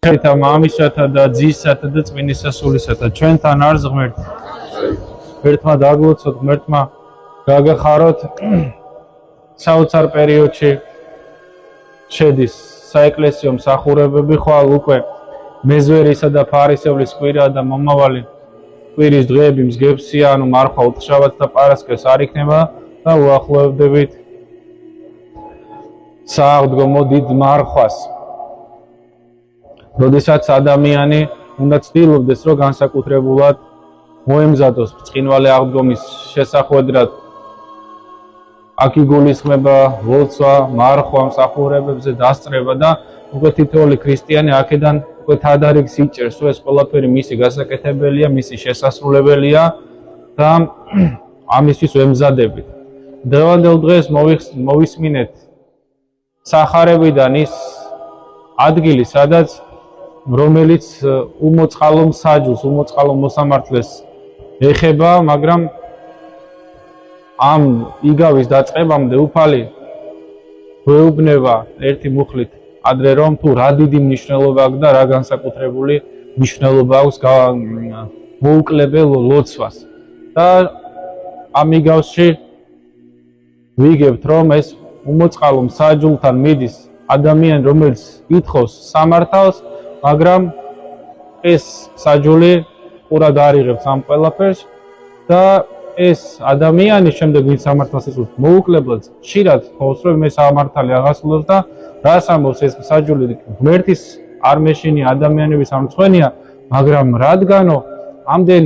და მამისათა და ძისათა და წმინდისა სულისათა ჩვენთან არს ღმერთი. ერთმა დაგლოცოთ, ღმერთმა გაგახაროთ. საოცარ პერიოდში შედის საეკლესიო მსახურებები, ხვალ უკვე მეზვერისა და ფარისევლის კვირა და მომავალი კვირის დღეები მსგებსია, ანუ მარხვა, უთხრშაბათი და პარასკევს არ იქნება და უახლოვდებით სააღდგომო დიდ მარხვას. როდესაც ადამიანი უნდა ცდილობდეს, რომ განსაკუთრებულად მოემზადოს ბრწყინვალე აღდგომის შესახვედრად, აქ იგულისხმება ლოცვა, მარხვა, მსახურებებზე დასწრება და უკვე თითოეული ქრისტიანი აქედან უკვე თადარიგს იჭერს, რომ ეს ყველაფერი მისი გასაკეთებელია, მისი შესასრულებელია და ამისთვის ვემზადებით. დღევანდელ დღეს მოვისმინეთ სახარებიდან ის ადგილი, სადაც რომელიც უმოწყალო მსაჯულს, უმოწყალო მოსამართლეს ეხება, მაგრამ ამ იგავის დაწყებამდე უფალი გვეუბნება ერთი მუხლით ადრე, რომ თუ რა დიდი მნიშვნელობა აქვს და რა განსაკუთრებული მნიშვნელობა აქვს მოუკლებელ ლოცვას. და ამ იგავში ვიგებთ, რომ ეს უმოწყალო მსაჯულთან მიდის ადამიანი, რომელიც ითხოვს სამართალს, მაგრამ ეს საჯული ყურად არ იღებს ამ ყველაფერს და ეს ადამიანი შემდეგ ვინც სამართალს ითხოვს მოუკლებლად ხშირად თხოვს, რომ მე სამართალი აღასრულოს და რას ამბობს ეს საჯული ღმერთის არ მეშინია, ადამიანების არ მწვენია, მაგრამ რადგანო ამდენ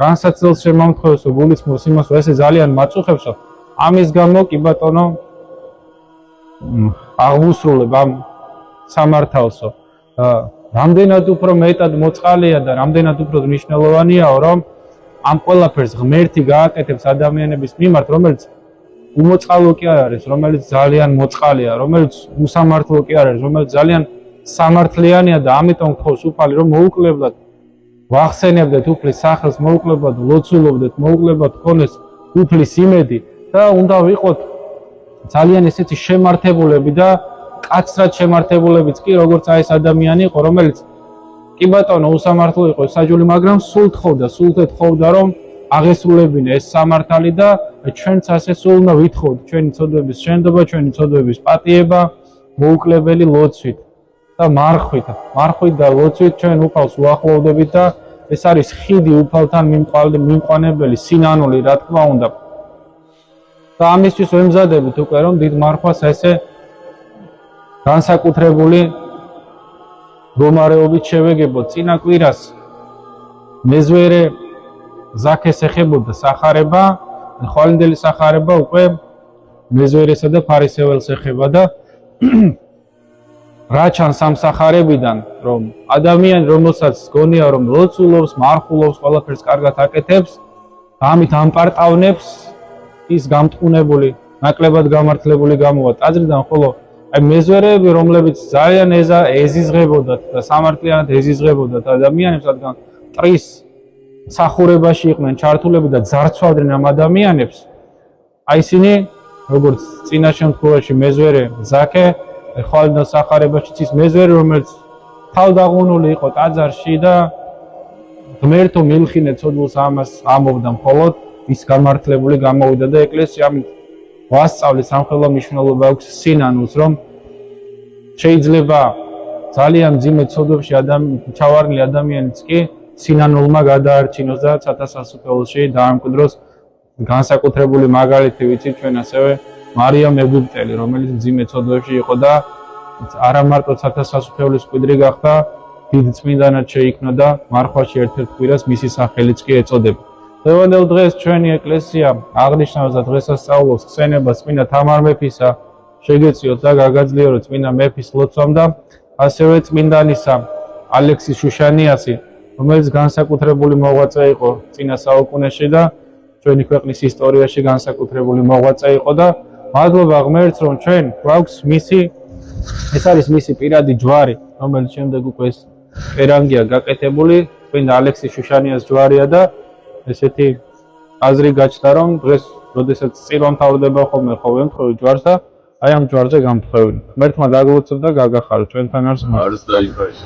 განსაცდელს შემამთხოვესო, გულისხმობს იმას, რომ ესე ძალიან მაწუხებსო, ამის გამო კი ბატონო აღუსრულებ ამ სამართალსო. რამდენად უფრო მეტად მოწყალია და რამდენად უფრო მნიშვნელოვანიაო, რომ ამ ყველაფერს ღმერთი გააკეთებს ადამიანების მიმართ, რომელიც უმოწყალო კი არ არის, რომელიც ძალიან მოწყალია, რომელიც უსამართლო კი არ არის, რომელიც ძალიან სამართლიანია და ამიტომ გთხოვს უფალი, რომ მოუკლებლად ვახსენებდეთ უფლის სახელს, მოუკლებლად ლოცულობდეთ, მოუკლებლად გქონდეს უფლის იმედი და უნდა ვიყოთ ძალიან ესეთი შემართებულები და კაცრად შემართებულებიც კი, როგორც აი ეს ადამიანი იყო, რომელიც კი ბატონო უსამართლო იყო საჯული, მაგრამ სულ თხოვდა, რომ აღესრულებინა ეს სამართალი და ჩვენც ასე სულ უნდა ვითხოვთ ჩვენი ცოდვების შენდობა, ჩვენი ცოდვების პატიება მოუკლებელი ლოცვით და მარხვით და ლოცვით ჩვენ უფალს უახლოვდებით და ეს არის ხიდი უფალთან მიმყვანებელი სინანული, რა თქმა უნდა. და ამისთვის ვემზადებით უკვე, რომ დიდ მარხვას ესე განსაკუთრებული მდგომარეობით შევეგებოთ. წინა კვირას მეზვერე ზაქეს ეხებოდა სახარება, ხვალინდელი სახარება უკვე მეზვერესა და ფარისეველს ეხება და რა ჩანს ამ სახარებიდან, რომ ადამიანი, რომელსაც გონია, რომ ლოცულობს, მარხულობს, ყველაფერს კარგად აკეთებს, ამით ამპარტავნებს, ის გამტყუნებული, ნაკლებად გამართლებული გამოვა ტაძრიდან, ხოლო აი მეზვერეები, რომლებიც ძალიან ეზიზღებოდათ და სამართლიანად ეზიზღებოდათ ადამიანებს, რადგან მტრის სახურებაში იყვნენ ჩართულები და ძარცვავდნენ ამ ადამიანებს, აი ისინი, როგორც წინა შემთხვევაში მეზვერე ზაქე, ხვალინდელ სახარებაშიც ის მეზვერე, რომელიც თავდაღუნული იყო ტაძარში და ღმერთო მილხინე ცოდულს ამას ამობდა მხოლოდ ის გამართლებული გამოვიდა და ეკლესია ამით ვასწავლეთ სამხელო მნიშვნელობა აქვს სინანულს, რომ შეიძლება ძალიან მძიმე ცოდვებში ჩავარდნილი ადამიანიც კი სინანულმა გადაარჩინოს და ცათასასუფეველში დაამკვიდროს. განსაკუთრებული მაგალითი ვიცით ჩვენ ასევე მარიამ ეგვიპტელი, რომელიც მძიმე ცოდვებში იყო და არა მარტო ცათასასუფეველის მკვიდრი გახდა, დიდ წმინდანად შეიქმნა და მარხვაში ერთ-ერთ კვირას მისი სახელიც კი ეწოდება. დღევანდელ დღეს ჩვენი ეკლესია აღნიშნავს და დღესასწაულობს ხსენებას წმინდა თამარ მეფისა, შეგეციოთ და გაგაძლიეროთ წმინდა მეფის ლოცვამ და ასევე წმინდანისა ალექსის შუშანიასი, რომელიც განსაკუთრებული მოღვაწე იყო წინა საუკუნეში და ჩვენი ქვეყნის ისტორიაში განსაკუთრებული მოღვაწე იყო და მადლობა ღმერთს, რომ ჩვენ გვაქვს ეს არის მისი პირადი ჯვარი, რომელიც შემდეგ უკვე ეს პერანგია გაკეთებული, წმინდა ალექსის შუშანიას ჯვარია და ესეთი აზრი გაჩნდა, რომ დღეს, როდესაც წირვა მთავრდება ხოლმე ვემთხოვი ჯვარს და აი ამ ჯვარზე გამთხვეული. ღმერთმა დაგლოცოთ და გაგახაროთ ჩვენთან არის არის დაიფაის.